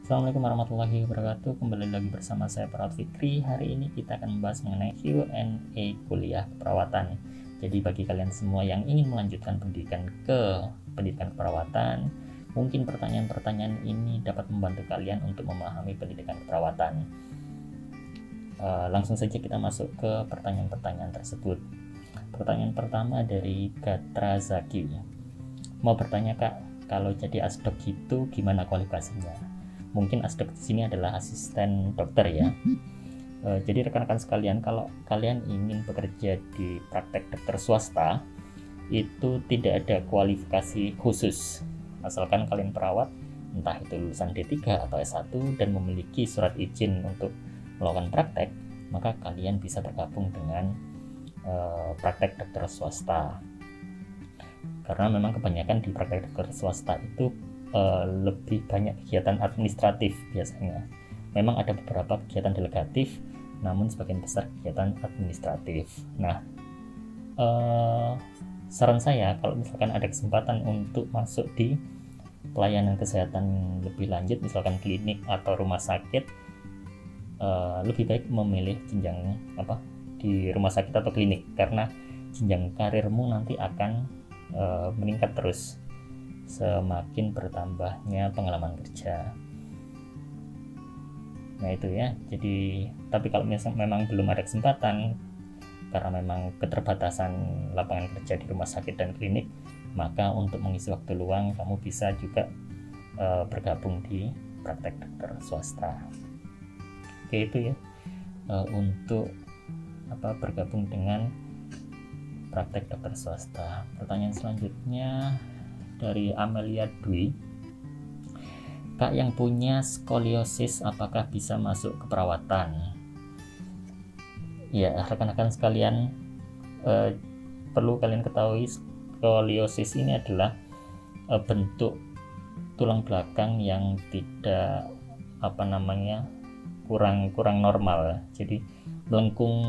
Assalamualaikum warahmatullahi wabarakatuh. Kembali lagi bersama saya Farhat Fikri. Hari ini kita akan membahas mengenai Q&A kuliah keperawatan. Jadi bagi kalian semua yang ingin melanjutkan pendidikan keperawatan, mungkin pertanyaan-pertanyaan ini dapat membantu kalian untuk memahami pendidikan keperawatan. Langsung saja kita masuk ke pertanyaan-pertanyaan tersebut. Pertanyaan pertama dari Gatra Zaki. Mau bertanya Kak, kalau jadi asdok itu gimana kualifikasinya? Mungkin asdok di sini adalah asisten dokter ya. Jadi rekan-rekan sekalian, kalau kalian ingin bekerja di praktek dokter swasta, itu tidak ada kualifikasi khusus. Asalkan kalian perawat, entah itu lulusan D3 atau S1 dan memiliki surat izin untuk melakukan praktek, maka kalian bisa bergabung dengan praktek dokter swasta. Karena memang kebanyakan di praktek dokter swasta itu lebih banyak kegiatan administratif biasanya. Memang ada beberapa kegiatan delegatif, namun sebagian besar kegiatan administratif. Nah, saran saya kalau misalkan ada kesempatan untuk masuk di pelayanan kesehatan lebih lanjut, misalkan klinik atau rumah sakit, lebih baik memilih jenjang di rumah sakit atau klinik, karena jenjang karirmu nanti akan meningkat terus semakin bertambahnya pengalaman kerja. Nah itu ya. Jadi tapi kalau memang belum ada kesempatan karena memang keterbatasan lapangan kerja di rumah sakit dan klinik, maka untuk mengisi waktu luang kamu bisa juga bergabung di praktek dokter swasta. Oke, itu ya untuk bergabung dengan praktek dokter swasta. Pertanyaan selanjutnya dari Amelia Dwi. Kak, yang punya skoliosis apakah bisa masuk ke perawatan? Ya, rekan-rekan sekalian, perlu kalian ketahui skoliosis ini adalah bentuk tulang belakang yang tidak kurang normal. Jadi melengkung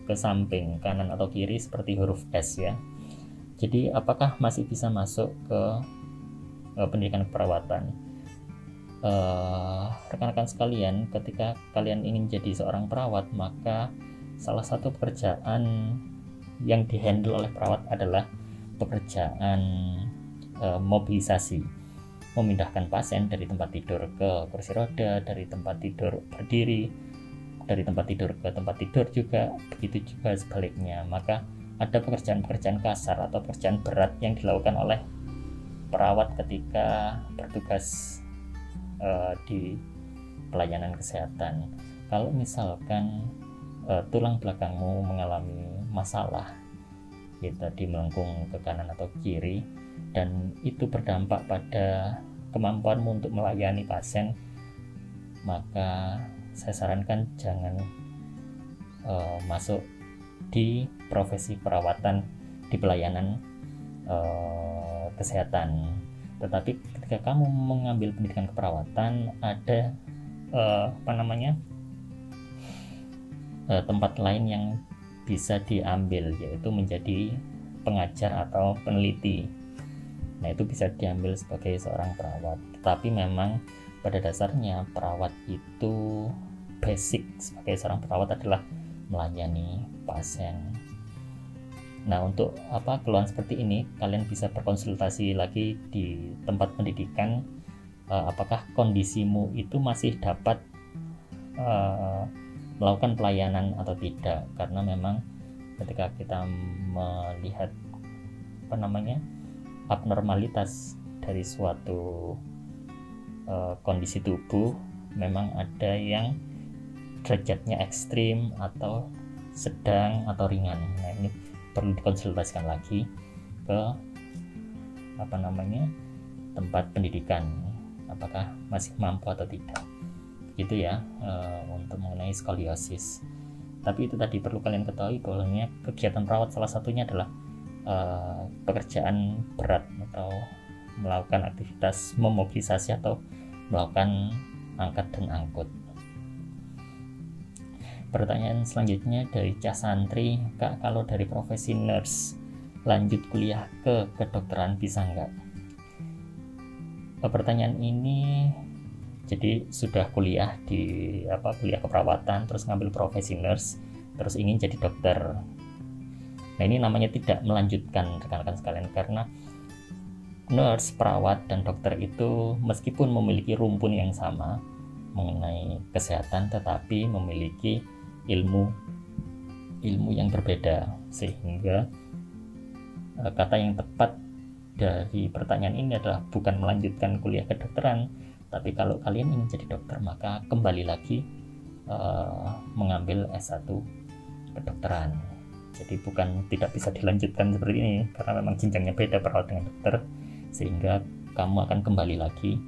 ke samping kanan atau kiri seperti huruf S ya. Jadi apakah masih bisa masuk ke pendidikan keperawatan? Rekan-rekan sekalian, ketika kalian ingin jadi seorang perawat, maka salah satu pekerjaan yang dihandle oleh perawat adalah pekerjaan mobilisasi, memindahkan pasien dari tempat tidur ke kursi roda, dari tempat tidur berdiri, dari tempat tidur ke tempat tidur juga, begitu juga sebaliknya. Maka ada pekerjaan-pekerjaan kasar atau pekerjaan berat yang dilakukan oleh perawat ketika bertugas di pelayanan kesehatan. Kalau misalkan tulang belakangmu mengalami masalah, ya tadi melengkung ke kanan atau kiri, dan itu berdampak pada kemampuanmu untuk melayani pasien, maka saya sarankan jangan masuk di profesi perawatan di pelayanan kesehatan. Tetapi ketika kamu mengambil pendidikan keperawatan, ada tempat lain yang bisa diambil, yaitu menjadi pengajar atau peneliti. Nah, itu bisa diambil sebagai seorang perawat. Tetapi memang pada dasarnya perawat itu basic sebagai seorang perawat adalah melayani pasien. Nah, untuk keluhan seperti ini kalian bisa berkonsultasi lagi di tempat pendidikan, apakah kondisimu itu masih dapat melakukan pelayanan atau tidak, karena memang ketika kita melihat abnormalitas dari suatu kondisi tubuh, memang ada yang derajatnya ekstrim atau sedang atau ringan. Nah, ini perlu dikonsultasikan lagi ke tempat pendidikan, apakah masih mampu atau tidak. Begitu ya untuk mengenai skoliosis. Tapi itu tadi perlu kalian ketahui bahwa kegiatan perawat salah satunya adalah pekerjaan berat atau melakukan aktivitas memobilisasi atau melakukan angkat dan angkut. Pertanyaan selanjutnya dari Cah Santri. Kak, kalau dari profesi nurse lanjut kuliah ke kedokteran bisa nggak? Pertanyaan ini Jadi sudah kuliah kuliah keperawatan, terus ngambil profesi nurse, terus ingin jadi dokter. Nah, ini namanya tidak melanjutkan rekan-rekan sekalian, karena nurse, perawat, dan dokter itu meskipun memiliki rumpun yang sama mengenai kesehatan, tetapi memiliki ilmu yang berbeda, sehingga kata yang tepat dari pertanyaan ini adalah bukan melanjutkan kuliah kedokteran, tapi kalau kalian ingin jadi dokter maka kembali lagi mengambil S1 kedokteran. Jadi bukan tidak bisa dilanjutkan seperti ini, karena memang jenjangnya beda perawat dengan dokter, sehingga kamu akan kembali lagi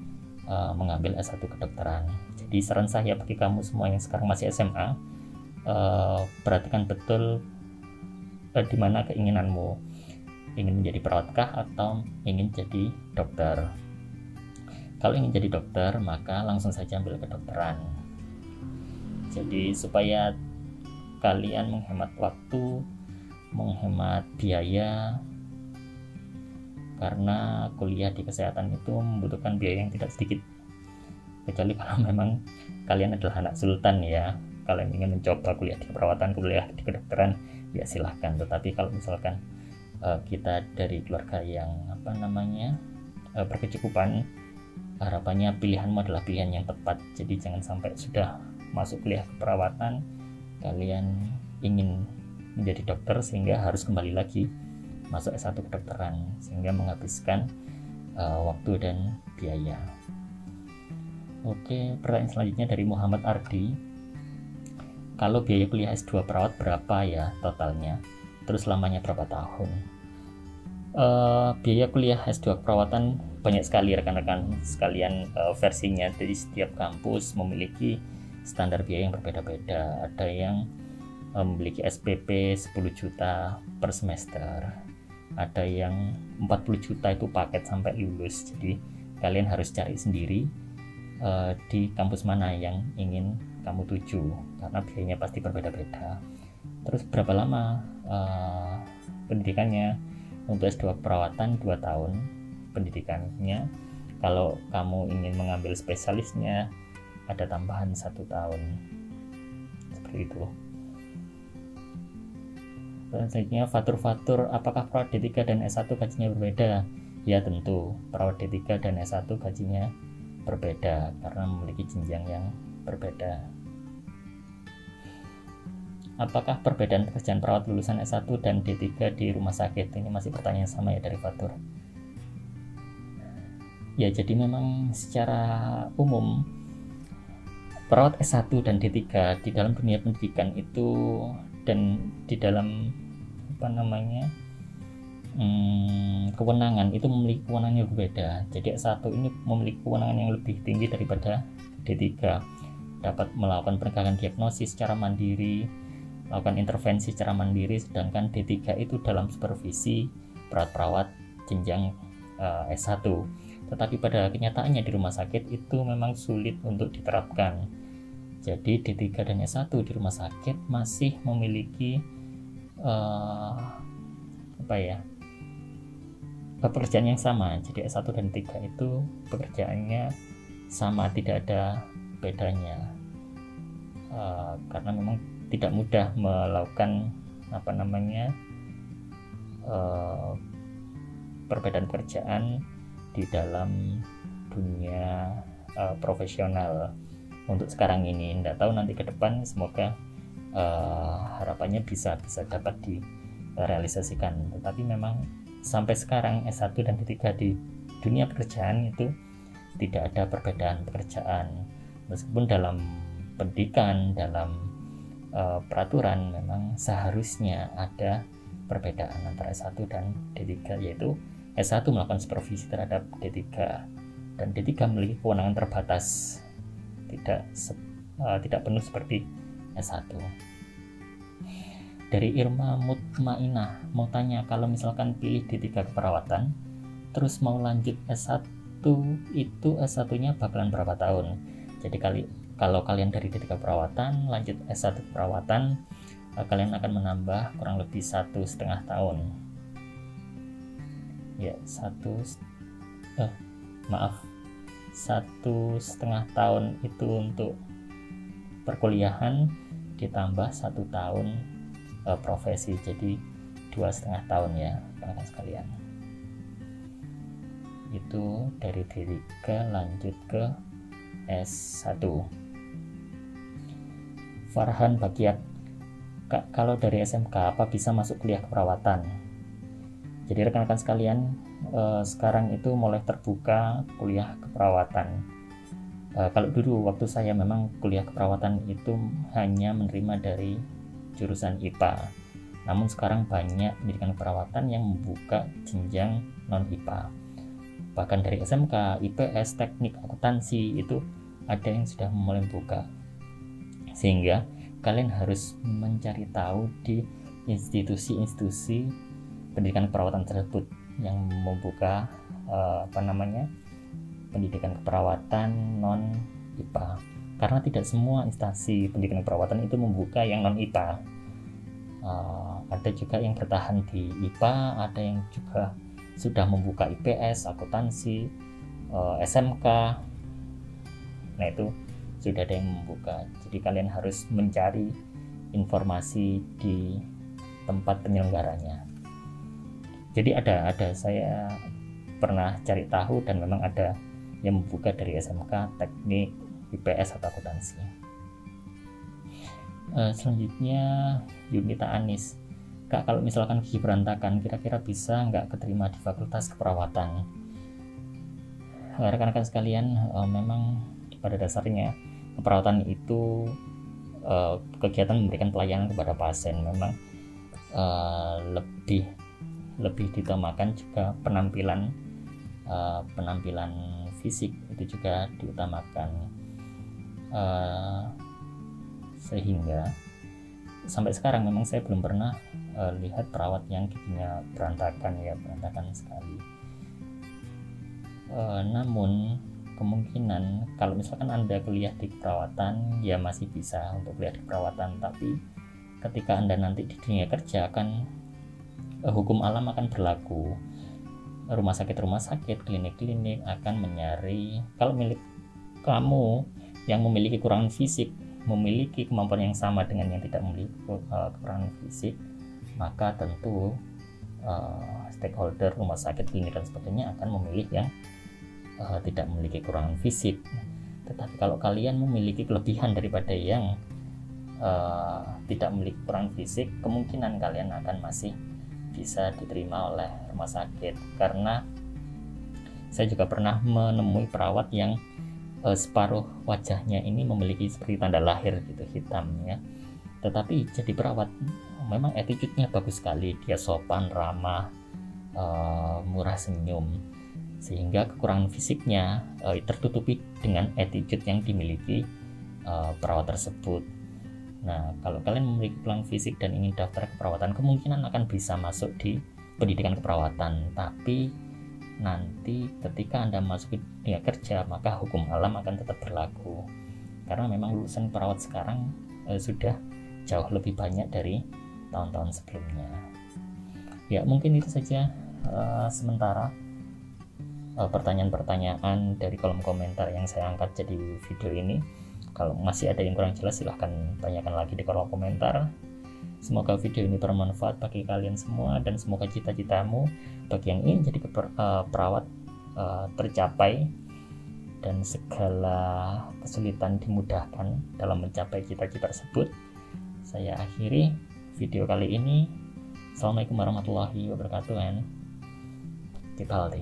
mengambil S1 kedokteran. Jadi saran saya bagi kamu semua yang sekarang masih SMA, perhatikan betul di mana keinginanmu. Ingin menjadi perawatkah atau ingin jadi dokter? Kalau ingin jadi dokter, maka langsung saja ambil kedokteran. Jadi supaya kalian menghemat waktu, menghemat biaya, karena kuliah di kesehatan itu membutuhkan biaya yang tidak sedikit. Kecuali kalau memang kalian adalah anak sultan ya, kalian ingin mencoba kuliah di keperawatan, kuliah di kedokteran, ya silahkan. Tetapi kalau misalkan kita dari keluarga yang berkecukupan, harapannya pilihanmu adalah pilihan yang tepat. Jadi jangan sampai sudah masuk kuliah keperawatan kalian ingin menjadi dokter sehingga harus kembali lagi masuk S1 kedokteran, sehingga menghabiskan waktu dan biaya. Oke, pertanyaan selanjutnya dari Muhammad Ardi. Kalau biaya kuliah S2 perawat berapa ya totalnya? Terus lamanya berapa tahun? Biaya kuliah S2 perawatan banyak sekali rekan-rekan sekalian versinya. Jadi setiap kampus memiliki standar biaya yang berbeda-beda. Ada yang memiliki SPP 10 juta per semester, ada yang 40 juta itu paket sampai lulus. Jadi kalian harus cari sendiri di kampus mana yang ingin kamu tuju, karena biayanya pasti berbeda-beda. Terus berapa lama pendidikannya? Untuk S2 perawatan 2 tahun pendidikannya. Kalau kamu ingin mengambil spesialisnya ada tambahan 1 tahun, seperti itu. Selanjutnya, fatur-fatur, apakah perawat D3 dan S1 gajinya berbeda? Ya tentu, perawat D3 dan S1 gajinya berbeda karena memiliki jenjang yang berbeda. Apakah perbedaan pekerjaan perawat lulusan S1 dan D3 di rumah sakit? Ini masih pertanyaan sama ya dari Fatur. Ya, jadi memang secara umum perawat S1 dan D3 di dalam dunia pendidikan itu dan di dalam kewenangan itu memiliki kewenangan yang berbeda. Jadi S1 ini memiliki kewenangan yang lebih tinggi daripada D3, dapat melakukan penegakan diagnosis secara mandiri, melakukan intervensi secara mandiri, sedangkan D3 itu dalam supervisi perawat-perawat jenjang S1. Tetapi pada kenyataannya di rumah sakit itu memang sulit untuk diterapkan. Jadi D3 dan S1 di rumah sakit masih memiliki pekerjaan yang sama. Jadi S1 dan D3 itu pekerjaannya sama, tidak ada bedanya. Karena memang tidak mudah melakukan perbedaan pekerjaan di dalam dunia profesional untuk sekarang ini. Tidak tahu nanti ke depan, semoga harapannya bisa dapat direalisasikan. Tetapi memang sampai sekarang S1 dan D3 di dunia pekerjaan itu tidak ada perbedaan pekerjaan, meskipun dalam pendidikan, dalam peraturan memang seharusnya ada perbedaan antara S1 dan D3, yaitu S1 melakukan supervisi terhadap D3 dan D3 memiliki kewenangan terbatas, tidak penuh seperti S1. Dari Irma Mutmainah mau tanya, kalau misalkan pilih D3 keperawatan terus mau lanjut S1 itu S1-nya bakalan berapa tahun? Jadi kalau kalian dari D3 perawatan lanjut S1 perawatan, kalian akan menambah kurang lebih 1,5 tahun. Ya, 1,5 tahun itu untuk perkuliahan ditambah 1 tahun profesi, jadi 2,5 tahun ya rekan sekalian. Itu dari D3 lanjut ke S1. Farhan Bagiat, Kak, kalau dari SMK apa bisa masuk kuliah keperawatan? Jadi rekan-rekan sekalian, sekarang itu mulai terbuka kuliah keperawatan. Kalau dulu waktu saya memang kuliah keperawatan itu hanya menerima dari jurusan IPA. Namun sekarang banyak pendidikan keperawatan yang membuka jenjang non-IPA. Bahkan dari SMK, IPS, teknik, akuntansi itu ada yang sudah mulai buka. Sehingga kalian harus mencari tahu di institusi-institusi pendidikan keperawatan tersebut yang membuka pendidikan keperawatan non IPA, karena tidak semua instansi pendidikan keperawatan itu membuka yang non IPA. Ada juga yang bertahan di IPA, ada yang juga sudah membuka IPS, akuntansi, SMK. Nah itu sudah ada yang membuka. Jadi kalian harus mencari informasi di tempat penyelenggaranya. Jadi ada saya pernah cari tahu dan memang ada yang membuka dari SMK, teknik, IPS atau akuntansi. Selanjutnya Yunita Anis, Kak, kalau misalkan gigi berantakan kira-kira bisa nggak keterima di fakultas keperawatan? Rekan-rekan sekalian, memang pada dasarnya keperawatan itu kegiatan memberikan pelayanan kepada pasien. Memang lebih diutamakan juga penampilan fisik itu juga diutamakan, sehingga sampai sekarang memang saya belum pernah lihat perawat yang giginya berantakan sekali. Namun kemungkinan kalau misalkan Anda kuliah di keperawatan ya masih bisa untuk kuliah di keperawatan, tapi ketika Anda nanti di dunia kerja kan hukum alam akan berlaku. Rumah sakit, klinik-klinik akan mencari, kalau milik kamu yang memiliki kekurangan fisik memiliki kemampuan yang sama dengan yang tidak memiliki kekurangan fisik, maka tentu stakeholder rumah sakit, klinik dan sebagainya akan memilih yang tidak memiliki kekurangan fisik. Tetapi kalau kalian memiliki kelebihan daripada yang tidak memiliki kekurangan fisik, kemungkinan kalian akan masih bisa diterima oleh rumah sakit. Karena saya juga pernah menemui perawat yang separuh wajahnya ini memiliki seperti tanda lahir gitu, hitam ya, tetapi jadi perawat memang attitude-nya bagus sekali, dia sopan, ramah, murah senyum, sehingga kekurangan fisiknya tertutupi dengan attitude yang dimiliki perawat tersebut. Nah, kalau kalian memiliki kekurangan fisik dan ingin daftar keperawatan, kemungkinan akan bisa masuk di pendidikan keperawatan. Tapi nanti ketika Anda masuk ke dunia kerja, maka hukum alam akan tetap berlaku. Karena memang lulusan perawat sekarang sudah jauh lebih banyak dari tahun-tahun sebelumnya. Ya, mungkin itu saja sementara pertanyaan-pertanyaan dari kolom komentar yang saya angkat jadi video ini. Kalau masih ada yang kurang jelas, silahkan tanyakan lagi di kolom komentar. Semoga video ini bermanfaat bagi kalian semua, dan semoga cita-citamu bagi yang ingin jadi perawat tercapai, dan segala kesulitan dimudahkan dalam mencapai cita-cita tersebut. Saya akhiri video kali ini. Assalamualaikum warahmatullahi wabarakatuh, and keep healthy.